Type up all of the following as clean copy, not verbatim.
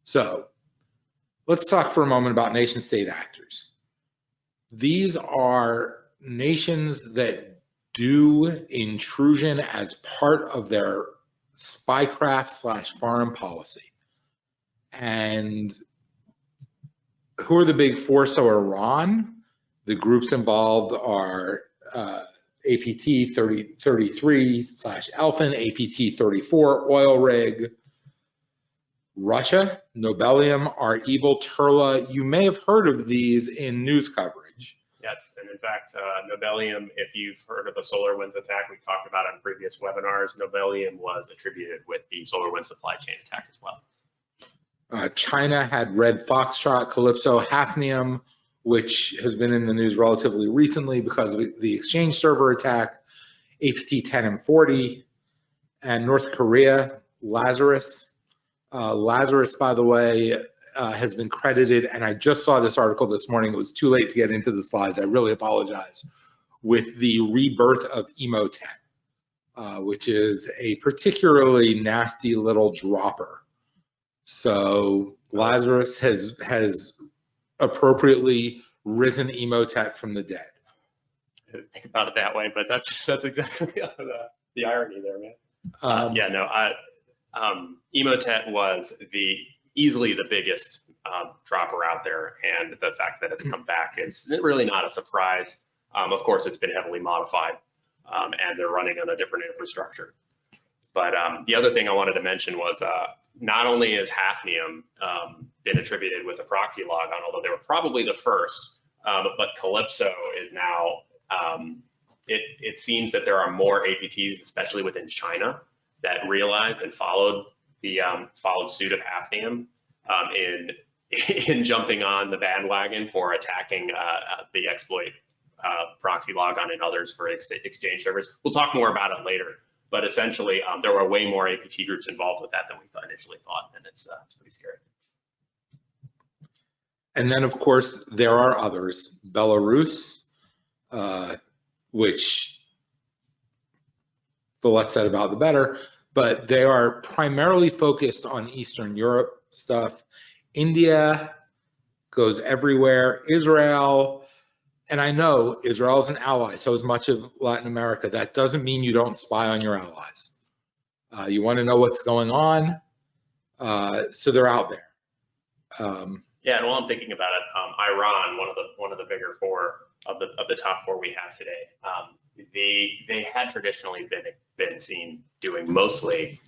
So let's talk for a moment about nation state actors. These are nations that do intrusion as part of their spycraft / foreign policy. And who are the big four? So Iran, the groups involved are APT 33 / Elfin, APT 34 oil rig, Russia, Nobelium, Our Evil, Turla. You may have heard of these in news coverage. Yes, and in fact, Nobelium, if you've heard of the SolarWinds attack we've talked about on previous webinars, Nobelium was attributed with the SolarWinds supply chain attack as well. China had Red Foxtrot, Calypso, Hafnium, which has been in the news relatively recently because of the Exchange server attack, APT 10 and 40, and North Korea, Lazarus. Lazarus, by the way, has been credited, and I just saw this article this morning. It was too late to get into the slides. I really apologize. With the rebirth of Emotet, which is a particularly nasty little dropper. So Lazarus has appropriately risen Emotet from the dead. I didn't think about it that way, but that's exactly the irony there, man. Emotet was easily the biggest dropper out there, and the fact that it's come back, it's really not a surprise. Of course, it's been heavily modified, and they're running on a different infrastructure. But the other thing I wanted to mention was not only has Hafnium been attributed with a proxy log on, although they were probably the first, but Calypso is now, it seems that there are more APTs, especially within China, that realized and followed suit of Hafnium in jumping on the bandwagon for attacking the exploit proxy logon and others for Exchange servers. We'll talk more about it later, but essentially there were way more APT groups involved with that than we initially thought, and it's pretty scary. And then, of course, there are others. Belarus, which the less said about the better, but they are primarily focused on Eastern Europe stuff. India goes everywhere. Israel, and I know Israel is an ally, so is much of Latin America. That doesn't mean you don't spy on your allies. You want to know what's going on, so they're out there. Yeah, and while I'm thinking about it, Iran, one of the bigger four of the top four we have today, they had traditionally been seen doing mostly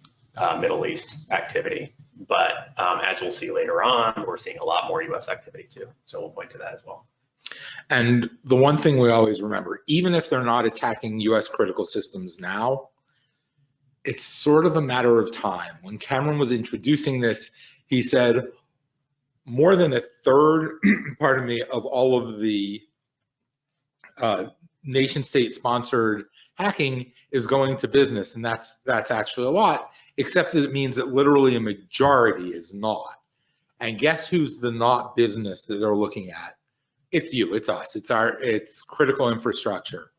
Middle East activity, but as we'll see later on, we're seeing a lot more U.S. activity too. So we'll point to that as well. And the one thing we always remember, even if they're not attacking U.S. critical systems now, it's sort of a matter of time. When Cameron was introducing this, he said more than a third, pardon me, of all of the nation state sponsored hacking is going to business, and that's actually a lot, except that it means that literally a majority is not. And guess who's the not business that they're looking at? It's you, it's us, it's critical infrastructure.